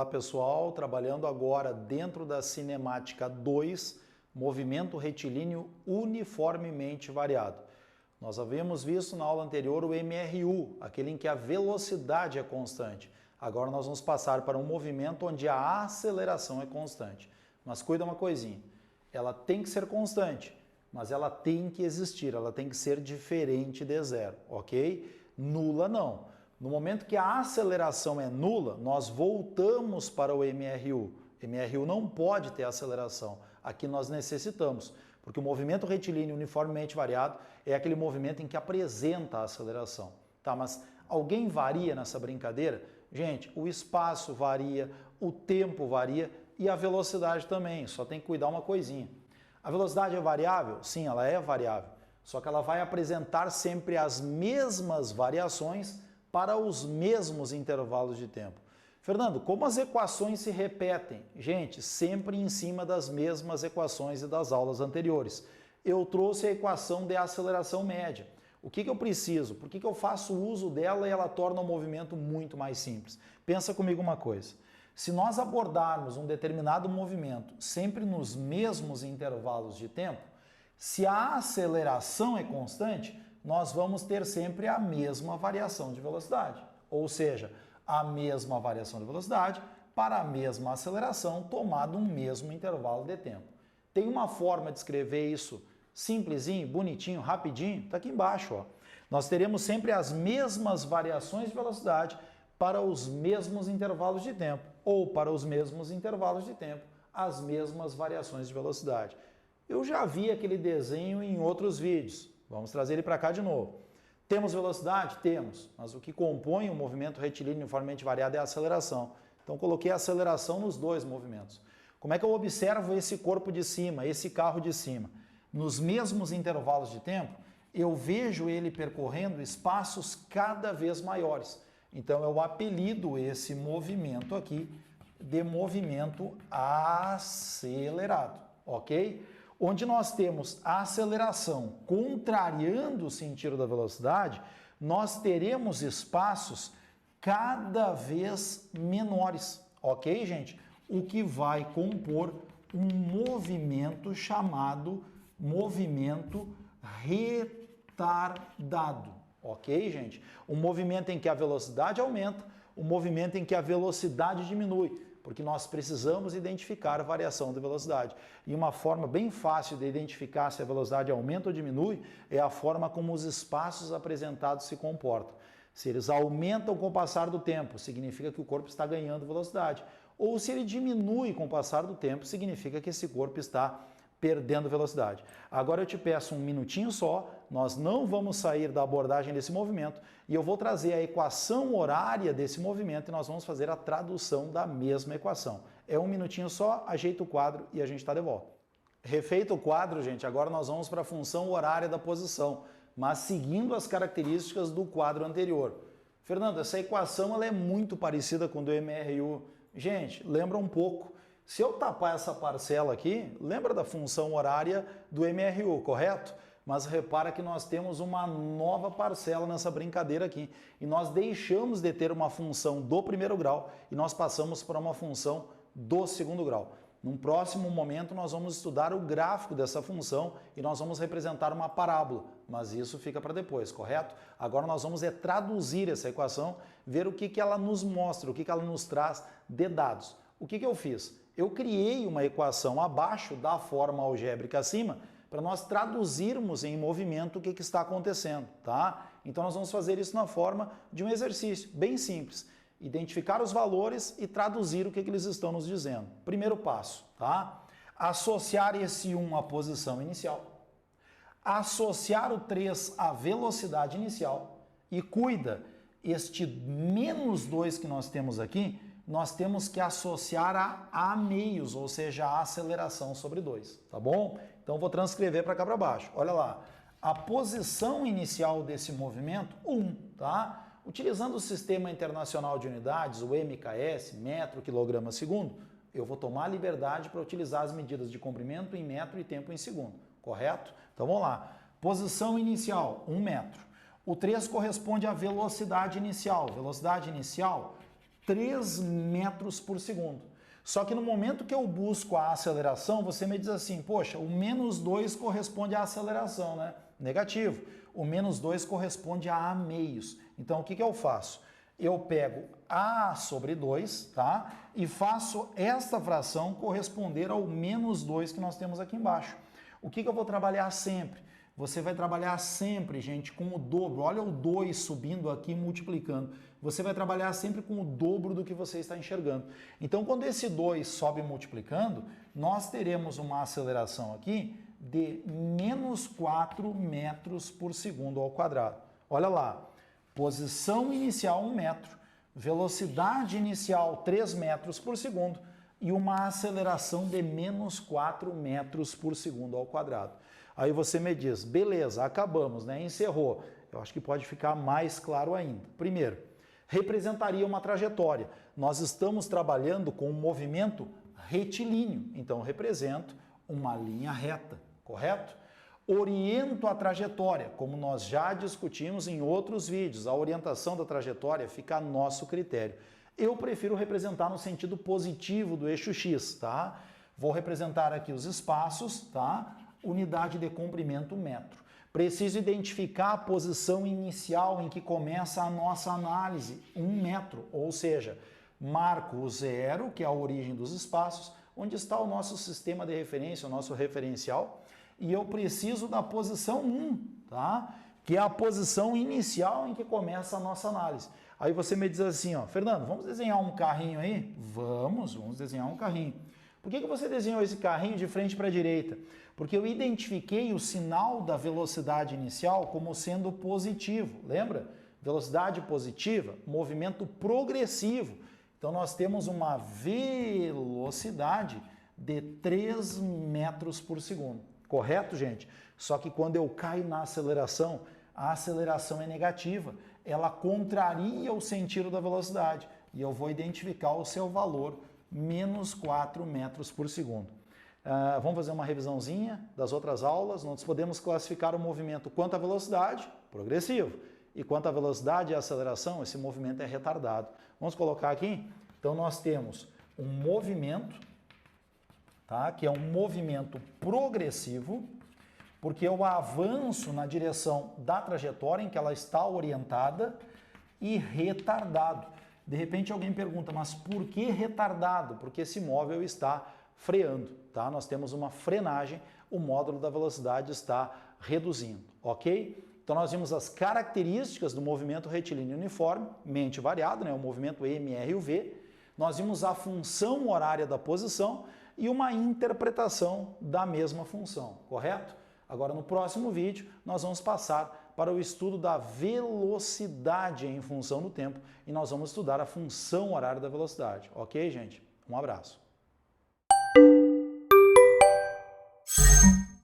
Olá pessoal, trabalhando agora dentro da cinemática 2, movimento retilíneo uniformemente variado. Nós havíamos visto na aula anterior o MRU, aquele em que a velocidade é constante. Agora nós vamos passar para um movimento onde a aceleração é constante. Mas cuida uma coisinha, ela tem que ser constante, mas ela tem que existir, ela tem que ser diferente de zero, ok? Nula não. No momento que a aceleração é nula, nós voltamos para o MRU. MRU não pode ter aceleração. Aqui nós necessitamos, porque o movimento retilíneo uniformemente variado é aquele movimento em que apresenta a aceleração. Tá, mas alguém varia nessa brincadeira? Gente, o espaço varia, o tempo varia e a velocidade também. Só tem que cuidar uma coisinha. A velocidade é variável? Sim, ela é variável. Só que ela vai apresentar sempre as mesmas variações para os mesmos intervalos de tempo. Fernando, como as equações se repetem? Gente, sempre em cima das mesmas equações e das aulas anteriores. Eu trouxe a equação de aceleração média. O que eu preciso? Por que eu faço uso dela e ela torna o movimento muito mais simples? Pensa comigo uma coisa. Se nós abordarmos um determinado movimento sempre nos mesmos intervalos de tempo, se a aceleração é constante, nós vamos ter sempre a mesma variação de velocidade. Ou seja, a mesma variação de velocidade para a mesma aceleração tomado um mesmo intervalo de tempo. Tem uma forma de escrever isso simplesinho, bonitinho, rapidinho? Está aqui embaixo. Ó. Nós teremos sempre as mesmas variações de velocidade para os mesmos intervalos de tempo. Ou para os mesmos intervalos de tempo, as mesmas variações de velocidade. Eu já vi aquele desenho em outros vídeos. Vamos trazer ele para cá de novo. Temos velocidade? Temos, mas o que compõe o movimento retilíneo uniformemente variado é a aceleração. Então coloquei a aceleração nos dois movimentos. Como é que eu observo esse corpo de cima, esse carro de cima? Nos mesmos intervalos de tempo, eu vejo ele percorrendo espaços cada vez maiores. Então eu apelido esse movimento aqui de movimento acelerado, ok? Onde nós temos a aceleração contrariando o sentido da velocidade, nós teremos espaços cada vez menores, ok, gente? O que vai compor um movimento chamado movimento retardado, ok, gente? Um movimento em que a velocidade aumenta, um movimento em que a velocidade diminui, porque nós precisamos identificar a variação da velocidade. E uma forma bem fácil de identificar se a velocidade aumenta ou diminui é a forma como os espaços apresentados se comportam. Se eles aumentam com o passar do tempo, significa que o corpo está ganhando velocidade. Ou se ele diminui com o passar do tempo, significa que esse corpo está perdendo velocidade. Agora eu te peço um minutinho só, nós não vamos sair da abordagem desse movimento e eu vou trazer a equação horária desse movimento e nós vamos fazer a tradução da mesma equação. É um minutinho só, ajeita o quadro e a gente está de volta. Refeito o quadro, gente, agora nós vamos para a função horária da posição, mas seguindo as características do quadro anterior. Fernando, essa equação ela é muito parecida com a do MRU. Gente, lembra um pouco. Se eu tapar essa parcela aqui, lembra da função horária do MRU, correto? Mas repara que nós temos uma nova parcela nessa brincadeira aqui. E nós deixamos de ter uma função do primeiro grau e nós passamos para uma função do segundo grau. Num próximo momento nós vamos estudar o gráfico dessa função e nós vamos representar uma parábola, mas isso fica para depois, correto? Agora nós vamos traduzir essa equação, ver o que ela nos mostra, o que ela nos traz de dados. O que eu fiz? Eu criei uma equação abaixo da forma algébrica acima para nós traduzirmos em movimento o que está acontecendo, tá? Então nós vamos fazer isso na forma de um exercício bem simples. Identificar os valores e traduzir o que eles estão nos dizendo. Primeiro passo, tá? Associar esse 1 à posição inicial. Associar o 3 à velocidade inicial. E cuida, este menos 2 que nós temos aqui, nós temos que associar a meios, ou seja, a aceleração sobre 2, tá bom? Então vou transcrever para cá para baixo. Olha lá, a posição inicial desse movimento, 1, tá? Utilizando o Sistema Internacional de Unidades, o MKS, metro, quilograma, segundo, eu vou tomar a liberdade para utilizar as medidas de comprimento em metro e tempo em segundo, correto? Então vamos lá. Posição inicial, 1 metro. O 3 corresponde à velocidade inicial. Velocidade inicial, 3 metros por segundo. Só que no momento que eu busco a aceleração, você me diz assim, poxa, o menos 2 corresponde à aceleração, né? Negativo. O menos 2 corresponde a meios. Então, o que eu faço? Eu pego a sobre 2, tá? E faço esta fração corresponder ao menos 2 que nós temos aqui embaixo. O que eu vou trabalhar sempre? Você vai trabalhar sempre, gente, com o dobro. Olha o 2 subindo aqui, multiplicando. Você vai trabalhar sempre com o dobro do que você está enxergando. Então, quando esse 2 sobe multiplicando, nós teremos uma aceleração aqui de menos 4 metros por segundo ao quadrado. Olha lá, posição inicial 1 metro, velocidade inicial 3 metros por segundo e uma aceleração de menos 4 metros por segundo ao quadrado. Aí você me diz, beleza, acabamos, né? Encerrou. Eu acho que pode ficar mais claro ainda. Primeiro, representaria uma trajetória. Nós estamos trabalhando com um movimento retilíneo, então represento uma linha reta, correto? Oriento a trajetória, como nós já discutimos em outros vídeos, a orientação da trajetória fica a nosso critério. Eu prefiro representar no sentido positivo do eixo X, tá? Vou representar aqui os espaços, tá? Unidade de comprimento metro. Preciso identificar a posição inicial em que começa a nossa análise, 1 metro, ou seja, marco o 0, que é a origem dos espaços, onde está o nosso sistema de referência, o nosso referencial, e eu preciso da posição 1, tá? Que é a posição inicial em que começa a nossa análise. Aí você me diz assim, ó, Fernando, vamos desenhar um carrinho aí? Vamos desenhar um carrinho. Por que você desenhou esse carrinho de frente para a direita? Porque eu identifiquei o sinal da velocidade inicial como sendo positivo, lembra? Velocidade positiva, movimento progressivo. Então nós temos uma velocidade de 3 metros por segundo. Correto, gente? Só que quando eu caio na aceleração, a aceleração é negativa. Ela contraria o sentido da velocidade. E eu vou identificar o seu valor, menos 4 metros por segundo. Vamos fazer uma revisãozinha das outras aulas. Nós podemos classificar o movimento quanto à velocidade, progressivo. E quanto à velocidade e aceleração, esse movimento é retardado. Vamos colocar aqui? Então nós temos um movimento, tá? Que é um movimento progressivo, porque eu avanço na direção da trajetória em que ela está orientada, e retardado. De repente alguém pergunta, mas por que retardado? Porque esse móvel está freando, tá? Nós temos uma frenagem, o módulo da velocidade está reduzindo, ok? Então nós vimos as características do movimento retilíneo uniforme, mente variado, né? O movimento M, R e o V. Nós vimos a função horária da posição e uma interpretação da mesma função, correto? Agora no próximo vídeo nós vamos passar para o estudo da velocidade em função do tempo e nós vamos estudar a função horária da velocidade, ok, gente? Um abraço.